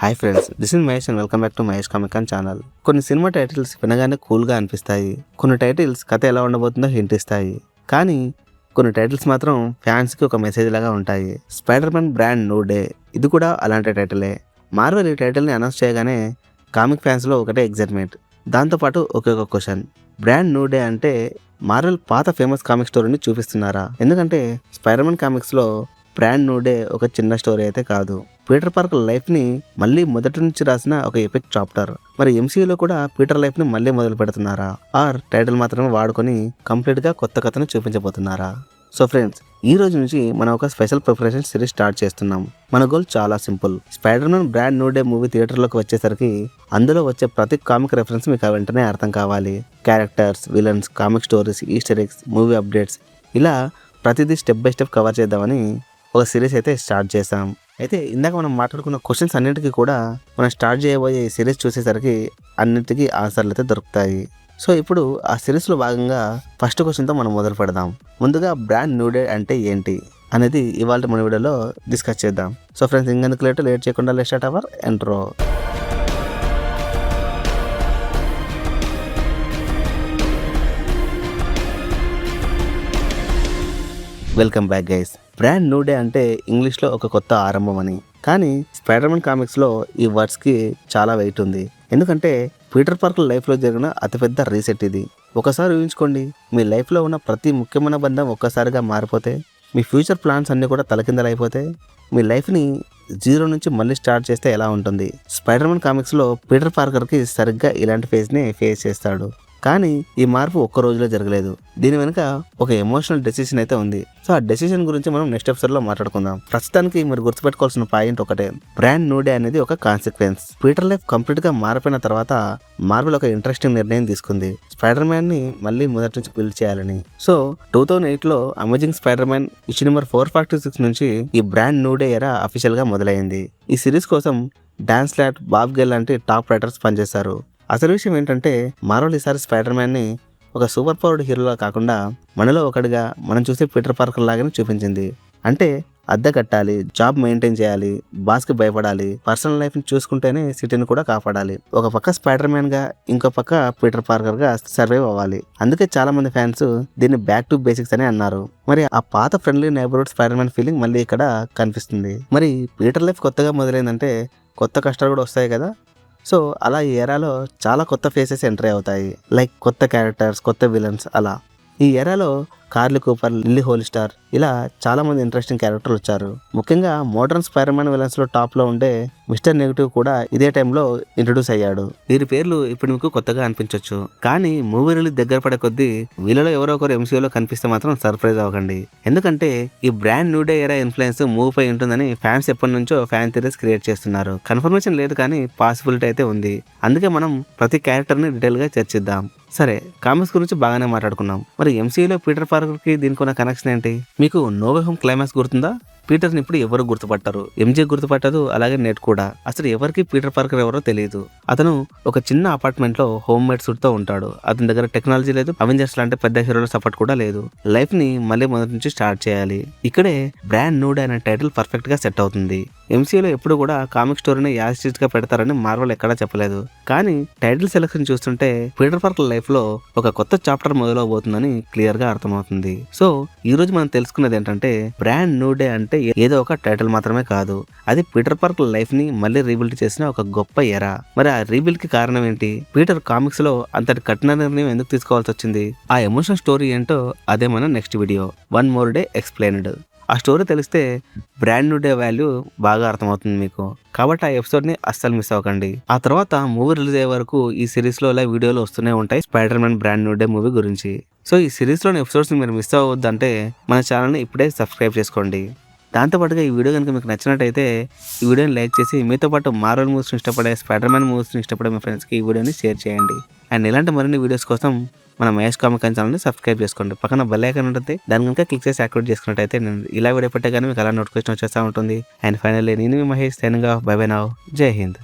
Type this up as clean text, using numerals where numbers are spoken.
Hi friends, this is Mahesh and welcome back to Mahesh comic channel. కొన్ని cinema titles వినగానే కూల్గా అనిపిస్తాయి. కొన్ని టైటిల్స్ కథ ఎలా ఉండబోతుందో హింట్ ఇస్తాయి. కానీ కొన్ని టైటిల్స్ మాత్రం ఫ్యాన్స్కి ఒక మెసేజ్ లాగా ఉంటాయి. Spider man brand new day ఇది కూడా అలాంటి టైటిలే. మార్వెల్ ఈ టైటిల్ని అనౌన్స్ చేయగానే కామిక్ ఫ్యాన్స్లో ఒకటే ఎగ్జైట్మెంట్. దాంతోపాటు ఒకే ఒక క్వశ్చన్, బ్రాండ్ న్యూ డే అంటే మార్వెల్ పాత ఫేమస్ కామిక్ స్టోరీని చూపిస్తున్నారా? ఎందుకంటే స్పైడర్ మ్యాన్ కామిక్స్లో బ్రాండ్ న్యూ డే ఒక చిన్న స్టోరీ అయితే కాదు. పీటర్ పార్కర్ లైఫ్ని మళ్ళీ మొదటి నుంచి రాసిన ఒక ఎపిక్ చాప్టర్. మరి ఎంసీయూలో కూడా పీటర్ లైఫ్ని మళ్ళీ మొదలు పెడుతున్నారా, ఆర్ టైటిల్ మాత్రమే వాడుకొని కంప్లీట్గా కొత్త కథను చూపించబోతున్నారా? సో ఫ్రెండ్స్, ఈ రోజు నుంచి మనం ఒక స్పెషల్ ప్రిపరేషన్ సిరీస్ స్టార్ట్ చేస్తున్నాం. మన గోల్ చాలా simple. Spider man brand new day movie థియేటర్లోకి వచ్చేసరికి అందులో వచ్చే ప్రతి కామిక్ రెఫరెన్స్ మీకు వెంటనే అర్థం కావాలి. Characters, villains, comic stories, Easter eggs, movie updates, ఇలా ప్రతిదీ స్టెప్ బై స్టెప్ కవర్ చేద్దామని ఒక సిరీస్ అయితే స్టార్ట్ చేసాం. అయితే ఇందాక మనం మాట్లాడుకున్న క్వశ్చన్స్ అన్నిటికీ కూడా మనం స్టార్ట్ చేయబోయే ఈ సిరీస్ చూసేసరికి అన్నిటికీ ఆన్సర్లు అయితే దొరుకుతాయి. సో ఇప్పుడు ఆ సిరీస్లో భాగంగా ఫస్ట్ క్వశ్చన్తో మనం మొదలు పెడదాం. ముందుగా బ్రాండ్ న్యూ డే అంటే ఏంటి అనేది ఇవాళ మన వీడియోలో డిస్కస్ చేద్దాం. సో ఫ్రెండ్స్, ఇంకెందుకు లేట్ చేయకుండా let's start our intro. Welcome back guys. Brand new day అంటే ఇంగ్లీష్లో ఒక కొత్త ఆరంభం అని. కానీ స్పైడర్ మ్యాన్ కామిక్స్లో ఈ వర్డ్స్కి చాలా వెయిట్ ఉంది. ఎందుకంటే పీటర్ పార్కర్ లైఫ్లో జరిగిన అతిపెద్ద రీసెట్ ఇది. ఒకసారి ఊహించుకోండి, మీ లైఫ్లో ఉన్న ప్రతి ముఖ్యమైన బంధం ఒక్కసారిగా మారిపోతే, మీ ఫ్యూచర్ ప్లాన్స్ అన్నీ కూడా తలకిందలైపోతే, మీ లైఫ్ని జీరో నుంచి మళ్ళీ స్టార్ట్ చేస్తే ఎలా ఉంటుంది? స్పైడర్ మ్యాన్ కామిక్స్లో పీటర్ పార్కర్కి సరిగ్గా ఇలాంటి ఫేజ్ని ఫేస్ చేస్తాడు. కానీ ఈ మార్పు ఒక్క రోజులో జరగలేదు. దీని వెనుక ఒక ఎమోషనల్ డెసిషన్ అయితే ఉంది. సో ఆ డెసిషన్ గురించి మనం నెక్స్ట్ ఎపిసోడ్లో మాట్లాడుకుందాం. ప్రస్తుతానికి మీరు గుర్తుపెట్టుకోవాల్సిన పాయింట్ ఒకటే, బ్రాండ్ న్యూ డే అనేది ఒక కాన్సిక్వెన్స్. పీటర్ లైఫ్ కంప్లీట్గా మారిపోయిన తర్వాత మార్వెల్ ఒక ఇంట్రెస్టింగ్ నిర్ణయం తీసుకుంది, స్పైడర్ మ్యాన్ని మళ్ళీ మొదటి నుంచి బిల్డ్ చేయాలని. సో 2008లో amazing spider man issue number 446 నుంచి ఈ బ్రాండ్ న్యూ డే ఎరా అఫీషియల్గా మొదలైంది. ఈ సిరీస్ కోసం డాన్ స్లాట్, బాబ్ గెల్ లాంటి టాప్ రైటర్స్ పనిచేశారు. అసలు విషయం ఏంటంటే, మార్వెల్ ఈసారి స్పైడర్ మ్యాన్ని ఒక సూపర్ పవర్డ్ హీరోలా కాకుండా మనలో ఒకటిగా మనం చూసే పీటర్ పార్కర్ లాగానే చూపించింది. అంటే అద్దె కట్టాలి, జాబ్ మెయింటైన్ చేయాలి, బాస్కి భయపడాలి, పర్సనల్ లైఫ్ని చూసుకుంటేనే సిటీని కూడా కాపాడాలి. ఒక పక్క స్పైడర్ మ్యాన్గా, ఇంకో పక్క పీటర్ పార్కర్గా సర్వైవ్ అవ్వాలి. అందుకే చాలా మంది ఫ్యాన్స్ దీన్ని బ్యాక్ టు బేసిక్స్ అని అన్నారు. మరి ఆ పాత friendly neighbourhood spider man feeling మళ్ళీ ఇక్కడ కనిపిస్తుంది. మరి పీటర్ లైఫ్ కొత్తగా మొదలైందంటే కొత్త కష్టాలు కూడా వస్తాయి కదా. సో అలా ఈ ఎరాలో చాలా కొత్త ఫేసెస్ ఎంట్రీ అవుతాయి. లైక్ కొత్త క్యారెక్టర్స్, కొత్త విలన్స్. అలా ఈ ఎరాలో కార్లీ కూపర్, లిల్లీ హోల్స్టార్, ఇలా చాలా మంది ఇంట్రెస్టింగ్ క్యారెక్టర్లు వచ్చారు. ముఖ్యంగా మోడర్న్ స్పైడర్ మ్యాన్ విలన్స్ లో టాప్ లో ఉండే మిస్టర్ నెగటివ్ కూడా ఇదే టైంలో ఇంట్రొడ్యూస్ అయ్యాడు. వీరి పేర్లు ఇప్పుడు మీకు కొత్తగా అనిపించవచ్చు, కానీ మూవీ రిలీజ్ దగ్గర పడే కొద్దీ వీళ్ళలో ఎవరో ఒకరు ఎంసీయూలో కనిపిస్తే మాత్రం సర్ప్రైజ్ అవ్వకండి. ఎందుకంటే ఈ బ్రాండ్ న్యూ డే ఎరా ఇన్ఫ్లుయెన్స్ మూవీ పై ఉంటుందని ఫ్యాన్స్ ఎప్పటి నుంచో ఫ్యాన్ థియరీస్ క్రియేట్ చేస్తున్నారు. కన్ఫర్మేషన్ లేదు, కానీ పాసిబిలిటీ అయితే ఉంది. అందుకే మనం ప్రతి క్యారెక్టర్ని డీటెయిల్ గా చర్చిద్దాం. సరే, కామిక్స్ గురించి బాగానే మాట్లాడుకున్నాం. మరి ఎంసీయూలో పీటర్ పార్కర్కి దీనికి ఉన్న కనెక్షన్ ఏంటి? మీకు నో వే హోమ్ క్లైమాక్స్ గుర్తుందా? పీటర్ని ఇప్పుడు ఎవరు గుర్తుపట్టారు, ఎంజే గుర్తుపట్టదు, అలాగే నెట్ కూడా. అసలు ఎవరికి పీటర్ పార్కర్ ఎవరో తెలియదు. అతను ఒక చిన్న అపార్ట్మెంట్ లో హోమ్ మేడ్ సూట్ తో ఉంటాడు. అతని దగ్గర టెక్నాలజీ లేదు, అవెంజర్స్ లాంటి పెద్ద హీరోల సపోర్ట్ కూడా లేదు. లైఫ్ ని మళ్ళీ మొదటి నుంచి స్టార్ట్ చేయాలి. ఇక్కడే బ్రాండ్ న్యూ డే అనే టైటిల్ పర్ఫెక్ట్ గా సెట్ అవుతుంది. ఎంసీయూలో ఎప్పుడు కూడా కామిక్ స్టోరీని యాజిటీస్ గా పెడతారని మార్వెల్ ఎక్కడా చెప్పలేదు. కానీ టైటిల్ సెలెక్షన్ చూస్తుంటే పీటర్ పార్కర్ లైఫ్ లో ఒక కొత్త చాప్టర్ మొదలవబోతుందని క్లియర్ గా అర్థమవుతుంది. సో ఈ రోజు మనం తెలుసుకున్నది ఏంటంటే, బ్రాండ్ న్యూ డే అంటే ఏదో ఒక టైటిల్ మాత్రమే కాదు, అది పీటర్ పార్కర్ లైఫ్ ని మళ్ళీ రీబిల్డ్ చేసిన ఒక గొప్ప ఎరా. మరి ఆ రీబిల్డ్ కి కారణం ఏంటి? పీటర్ కామిక్స్ లో అంతటి కఠిన నిర్ణయం ఎందుకు తీసుకోవాల్సి వచ్చింది? ఆ ఎమోషనల్ స్టోరీ ఏంటో అదే మన next video, one more day explained. ఆ స్టోరీ తెలిస్తే బ్రాండ్ న్యూ డే వాల్యూ బాగా అర్థమవుతుంది మీకు. కాబట్టి ఆ ఎపిసోడ్ ని అస్సలు మిస్ అవ్వకండి. ఆ తర్వాత మూవీ రిలీజ్ అయ్యే వరకు ఈ సిరీస్ లో ఇలా వీడియోలు వస్తూనే ఉంటాయి spider man brand new day movie గురించి. సో ఈ సిరీస్లోని ఎపిసోడ్స్ మీరు మిస్ అవ్వద్దంటే మన ఛానల్ని ఇప్పుడే సబ్స్క్రైబ్ చేసుకోండి. దాంతోపాటుగా ఈ వీడియో కనుక మీకు నచ్చినట్టయితే ఈ వీడియోని లైక్ చేసి, మీతో పాటు మార్వెల్ మూవీస్ని ఇష్టపడే, స్పైడర్ మ్యాన్ మూవీస్ని ఇష్టపడే మీ ఫ్రెండ్స్కి ఈ వీడియోని షేర్ చేయండి. అండ్ ఇలాంటి మరిన్ని వీడియోస్ కోసం మన మహేష్ కామిక్ ఛానల్ని సబ్స్క్రైబ్ చేసుకోండి. పక్కన బెల్ ఐకాన్ ఉంటుంది, దాని కనుక క్లిక్ చేసి యాక్టివేట్ చేసుకున్నట్టయితే నేను ఇలా వీడియో పెట్టే కానీ మీకు అలా నోటిఫికేషన్ వచ్చేస్తూ ఉంటుంది. అండ్ ఫైనల్లీ నేను మీ Mahesh, signing off, bye bye now, జై హింద్.